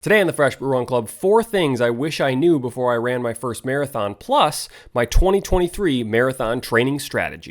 Today on the Fresh But Run Club, 4 things I wish I knew before I ran my first marathon, plus my 2023 marathon training strategy.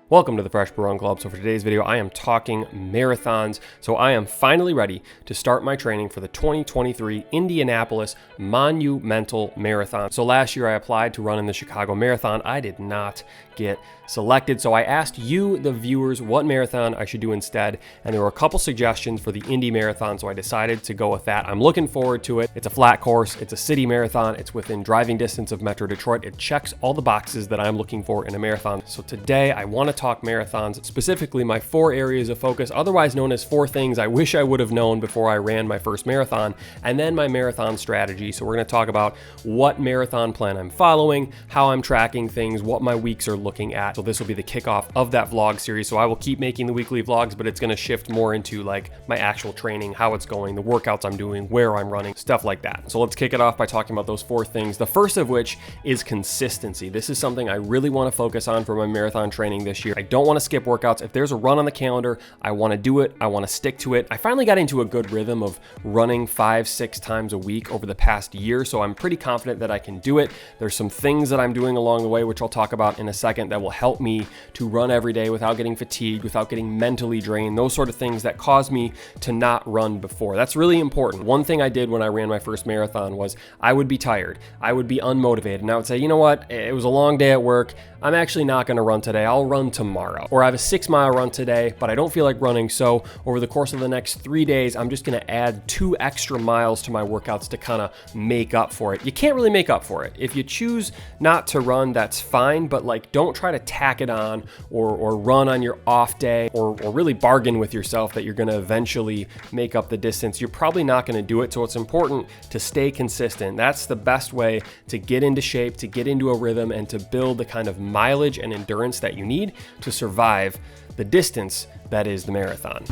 Welcome to the Fresh But Run Club. So for today's video, I am talking marathons. So I am finally ready to start my training for the 2023 Indianapolis Monumental Marathon. So last year I applied to run in the Chicago Marathon. I did not get selected. So I asked you, the viewers, what marathon I should do instead. And there were a couple suggestions for the Indy Marathon. So I decided to go with that. I'm looking forward to it. It's a flat course. It's a city marathon. It's within driving distance of Metro Detroit. It checks all the boxes that I'm looking for in a marathon. So today I want to talk marathons, specifically my 4 areas of focus, otherwise known as 4 things I wish I would have known before I ran my first marathon, and then my marathon strategy. So we're going to talk about what marathon plan I'm following, how I'm tracking things, what my weeks are looking at. So this will be the kickoff of that vlog series. So I will keep making the weekly vlogs, but it's going to shift more into like my actual training, how it's going, the workouts I'm doing, where I'm running, stuff like that. So let's kick it off by talking about those 4 things. The first of which is consistency. This is something I really want to focus on for my marathon training this year. I don't want to skip workouts. If there's a run on the calendar, I want to do it. I want to stick to it. I finally got into a good rhythm of running 5-6 times a week over the past year, so I'm pretty confident that I can do it. There's some things that I'm doing along the way, which I'll talk about in a second, that will help me to run every day without getting fatigued, without getting mentally drained, those sort of things that cause me to not run before. That's really important. One thing I did when I ran my first marathon was I would be tired. I would be unmotivated, and I would say, you know what? It was a long day at work. I'm actually not going to run today. I'll run tomorrow. Or I have a 6-mile run today, but I don't feel like running. So over the course of the next 3 days, I'm just going to add 2 extra miles to my workouts to kind of make up for it. You can't really make up for it. If you choose not to run, that's fine, but like don't try to tack it on or run on your off day or really bargain with yourself that you're going to eventually make up the distance. You're probably not going to do it. So it's important to stay consistent. That's the best way to get into shape, to get into a rhythm, and to build the kind of mileage and endurance that you need to survive the distance that is the marathon.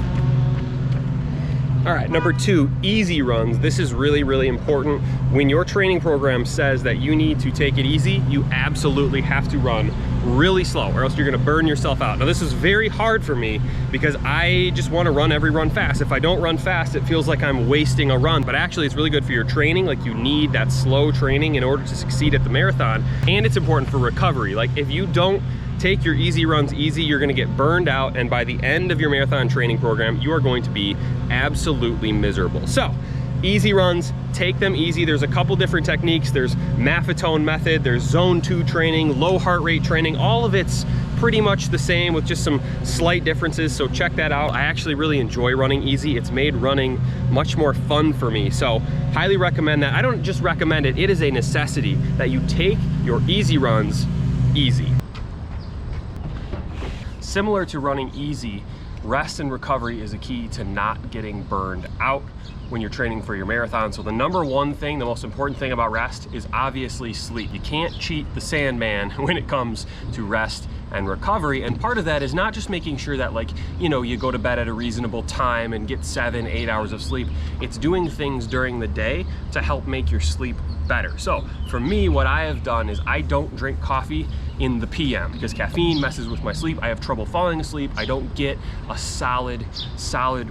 All right, number 2, easy runs. This is really, really important. When your training program says that you need to take it easy, you absolutely have to run really slow, or else you're gonna burn yourself out. Now, this is very hard for me because I just wanna run every run fast. If I don't run fast, it feels like I'm wasting a run, but actually it's really good for your training. Like, you need that slow training in order to succeed at the marathon, and it's important for recovery. Like, if you don't take your easy runs easy, you're gonna get burned out, and by the end of your marathon training program, you are going to be absolutely miserable. So, easy runs, take them easy. There's a couple different techniques. There's Maffetone method, there's zone 2 training, low heart rate training. All of it's pretty much the same with just some slight differences, so check that out. I actually really enjoy running easy. It's made running much more fun for me, so highly recommend that. I don't just recommend it, it is a necessity that you take your easy runs easy. Similar to running easy, rest and recovery is a key to not getting burned out when you're training for your marathon. So the number 1 thing, the most important thing about rest is obviously sleep. You can't cheat the Sandman when it comes to rest and recovery, and part of that is not just making sure that, like, you know, you go to bed at a reasonable time and get 7-8 hours of sleep. It's doing things during the day to help make your sleep better. So for me, what I have done is I don't drink coffee in the PM because caffeine messes with my sleep. I have trouble falling asleep. I don't get a solid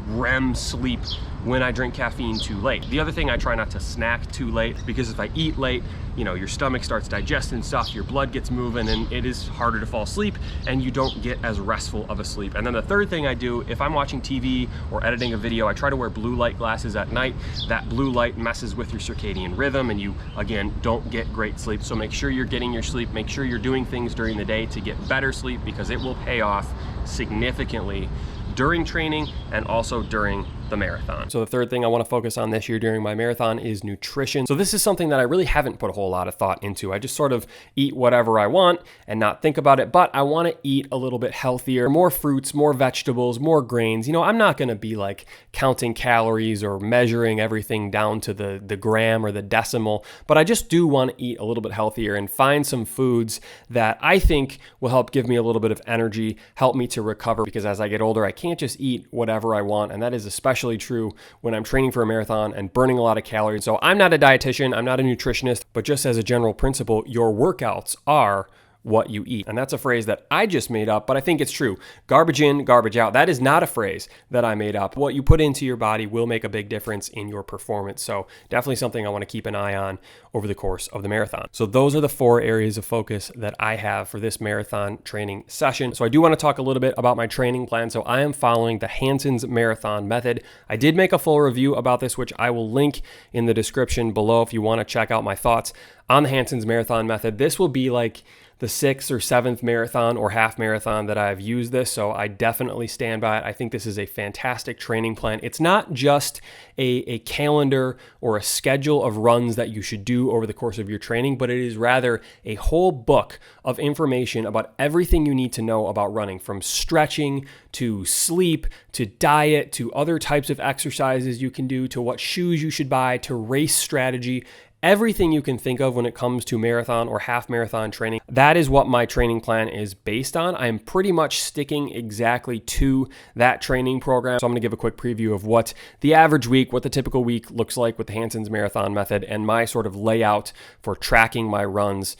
REM sleep when I drink caffeine too late. The other thing, I try not to snack too late, because if I eat late, you know, your stomach starts digesting stuff, your blood gets moving, and it is harder to fall asleep, and you don't get as restful of a sleep. And then the third thing I do, if I'm watching TV or editing a video, I try to wear blue light glasses at night. That blue light messes with your circadian rhythm, and you, again, don't get great sleep. So make sure you're getting your sleep, make sure you're doing things during the day to get better sleep, because it will pay off significantly during training and also during the marathon. So the third thing I want to focus on this year during my marathon is nutrition. So this is something that I really haven't put a whole lot of thought into. I just sort of eat whatever I want and not think about it, but I want to eat a little bit healthier, more fruits, more vegetables, more grains. You know, I'm not going to be like counting calories or measuring everything down to the gram or the decimal, but I just do want to eat a little bit healthier and find some foods that I think will help give me a little bit of energy, help me to recover, because as I get older, I can't just eat whatever I want, and that is especially true when I'm training for a marathon and burning a lot of calories. So I'm not a dietitian, I'm not a nutritionist, but just as a general principle, your workouts are what you eat. And that's a phrase that I just made up, but I think it's true. Garbage in, garbage out. That is not a phrase that I made up. What you put into your body will make a big difference in your performance. So definitely something I want to keep an eye on over the course of the marathon. So those are the 4 areas of focus that I have for this marathon training session. So I do want to talk a little bit about my training plan. So I am following the Hanson's Marathon method. I did make a full review about this, which I will link in the description below if you want to check out my thoughts on the Hanson's Marathon method. This will be like the 6th or 7th marathon or half marathon that I've used this, so I definitely stand by it. I think this is a fantastic training plan. It's not just a calendar or a schedule of runs that you should do over the course of your training, but it is rather a whole book of information about everything you need to know about running, from stretching to sleep to diet to other types of exercises you can do to what shoes you should buy to race strategy. Everything you can think of when it comes to marathon or half marathon training. That is what my training plan is based on. I'm pretty much sticking exactly to that training program. So I'm going to give a quick preview of what the average week, what the typical week looks like with the Hanson's Marathon method and my sort of layout for tracking my runs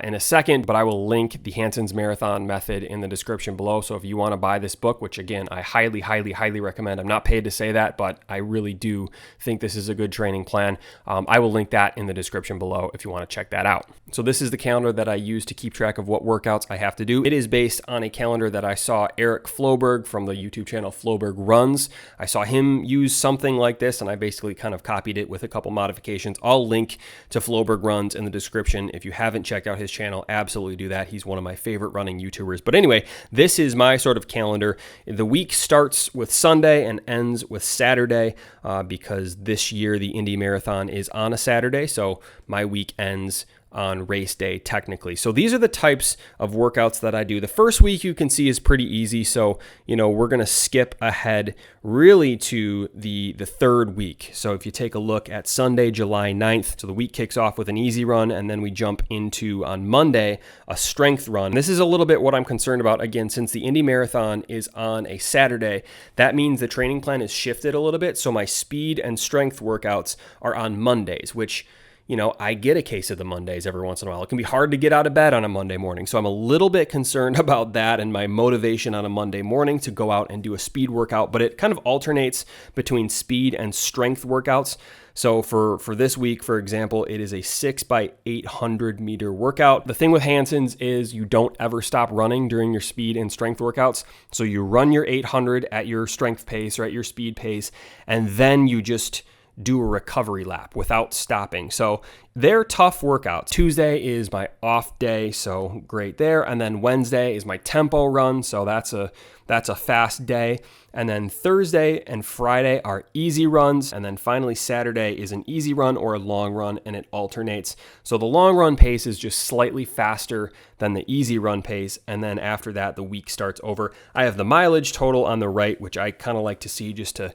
in a second, but I will link the Hanson's Marathon method in the description below. So if you want to buy this book, which again, I highly, highly, highly recommend. I'm not paid to say that, but I really do think this is a good training plan. I will link that in the description below if you want to check that out. So this is the calendar that I use to keep track of what workouts I have to do. It is based on a calendar that I saw Eric Floberg from the YouTube channel Floberg Runs. I saw him use something like this, and I basically kind of copied it with a couple modifications. I'll link to Floberg Runs in the description. If you haven't checked out his channel, absolutely do that. He's one of my favorite running YouTubers. But anyway, this is my sort of calendar. The week starts with Sunday and ends with Saturday because this year the Indy Marathon is on a Saturday. So my week ends on race day technically. So these are the types of workouts that I do. The first week you can see is pretty easy. So, we're going to skip ahead really to the third week. So if you take a look at Sunday, July 9th, so the week kicks off with an easy run and then we jump into on Monday, a strength run. This is a little bit what I'm concerned about. Again, since the Indy Marathon is on a Saturday, that means the training plan is shifted a little bit. So my speed and strength workouts are on Mondays, which I get a case of the Mondays every once in a while. It can be hard to get out of bed on a Monday morning. So I'm a little bit concerned about that and my motivation on a Monday morning to go out and do a speed workout, but it kind of alternates between speed and strength workouts. So for this week, for example, it is a 6x800 meter workout. The thing with Hanson's is you don't ever stop running during your speed and strength workouts. So you run your 800 at your strength pace or at your speed pace, and then you just do a recovery lap without stopping. So they're tough workouts. Tuesday is my off day, so great there. And then Wednesday is my tempo run, so that's a fast day. And then Thursday and Friday are easy runs. And then finally Saturday is an easy run or a long run, and it alternates. So the long run pace is just slightly faster than the easy run pace. And then after that, the week starts over. I have the mileage total on the right, which I kind of like to see just to,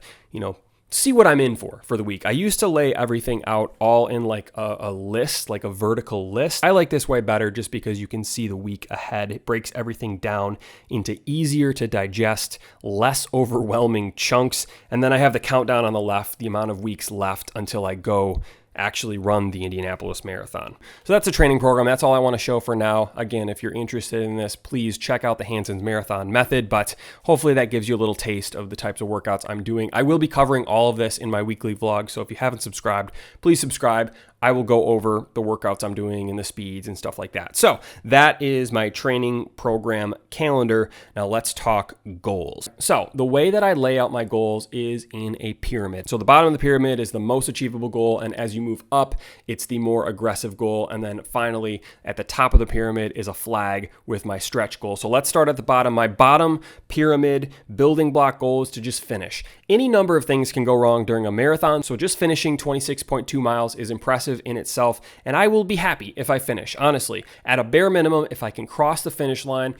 see what I'm in for the week. I used to lay everything out all in like a list, like a vertical list. I like this way better just because you can see the week ahead. It breaks everything down into easier to digest, less overwhelming chunks. And then I have the countdown on the left, the amount of weeks left until I go actually run the Indianapolis Marathon. So that's a training program. That's all I want to show for now. Again, if you're interested in this, please check out the Hanson's Marathon method, but hopefully that gives you a little taste of the types of workouts I'm doing. I will be covering all of this in my weekly vlog, so if you haven't subscribed, please subscribe. I will go over the workouts I'm doing and the speeds and stuff like that. So that is my training program calendar. Now let's talk goals. So the way that I lay out my goals is in a pyramid. So the bottom of the pyramid is the most achievable goal, and as you move up, it's the more aggressive goal. And then finally, at the top of the pyramid is a flag with my stretch goal. So let's start at the bottom. My bottom pyramid building block goal is to just finish. Any number of things can go wrong during a marathon, so just finishing 26.2 miles is impressive in itself, and I will be happy if I finish. Honestly, at a bare minimum, if I can cross the finish line,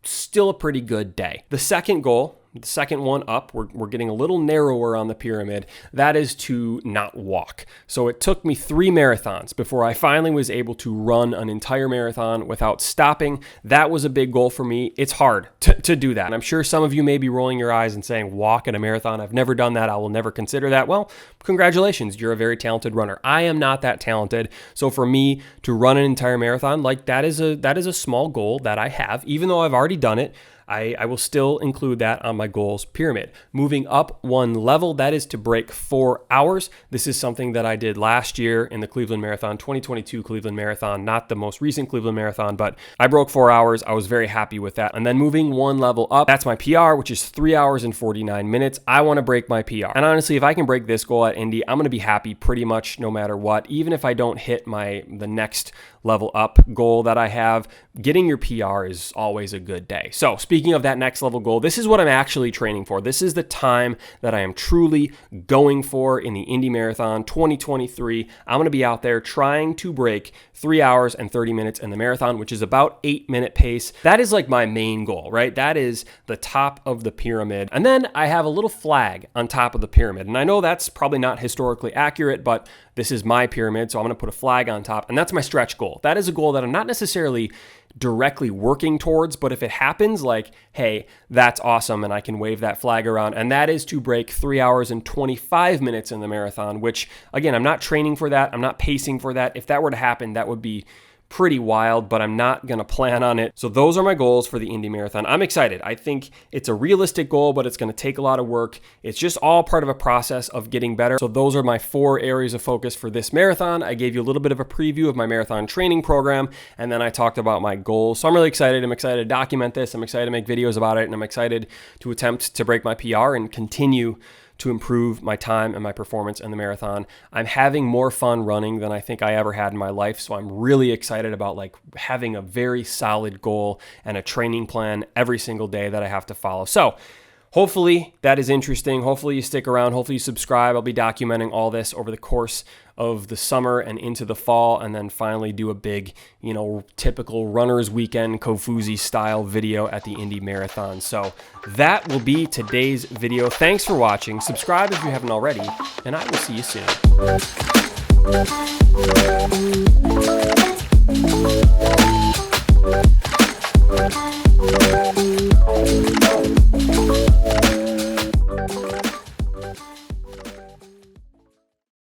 still a pretty good day. The second goal the second one up, we're getting a little narrower on the pyramid. That is to not walk. So it took me 3 marathons before I finally was able to run an entire marathon without stopping. That was a big goal for me. It's hard to do that. And I'm sure some of you may be rolling your eyes and saying, walk at a marathon. I've never done that. I will never consider that. Well, congratulations. You're a very talented runner. I am not that talented. So for me to run an entire marathon, like that is a small goal that I have, even though I've already done it. I will still include that on my goals pyramid. Moving up one level, that is to break 4 hours. This is something that I did last year in the Cleveland Marathon, 2022 Cleveland Marathon, not the most recent Cleveland Marathon, but I broke 4 hours. I was very happy with that. And then moving one level up, that's my PR, which is 3 hours and 49 minutes. I want to break my PR. And honestly, if I can break this goal at Indy, I'm going to be happy pretty much no matter what. Even if I don't hit the next level up goal that I have, getting your PR is always a good day. So speaking of that next level goal, this is what I'm actually training for. This is the time that I am truly going for in the Indy Marathon 2023. I'm going to be out there trying to break 3 hours and 30 minutes in the marathon, which is about 8-minute pace. That is like my main goal, right? That is the top of the pyramid. And then I have a little flag on top of the pyramid. And I know that's probably not historically accurate, but this is my pyramid, so I'm going to put a flag on top, and that's my stretch goal. That is a goal that I'm not necessarily directly working towards, but if it happens, like, hey, that's awesome, and I can wave that flag around, and that is to break 3 hours and 25 minutes in the marathon, which, again, I'm not training for that. I'm not pacing for that. If that were to happen, that would be pretty wild, but I'm not going to plan on it. So those are my goals for the Indy Marathon. I'm excited. I think it's a realistic goal, but it's going to take a lot of work. It's just all part of a process of getting better. So those are my 4 areas of focus for this marathon. I gave you a little bit of a preview of my marathon training program, and then I talked about my goals. So I'm really excited. I'm excited to document this. I'm excited to make videos about it, and I'm excited to attempt to break my PR and continue to improve my time and my performance in the marathon. I'm having more fun running than I think I ever had in my life. So I'm really excited about like having a very solid goal and a training plan every single day that I have to follow. So hopefully that is interesting. Hopefully you stick around. Hopefully you subscribe. I'll be documenting all this over the course of the summer and into the fall, and then finally do a big, typical runner's weekend Kofuzi style video at the Indy Marathon. So that will be today's video. Thanks for watching. Subscribe if you haven't already, and I will see you soon.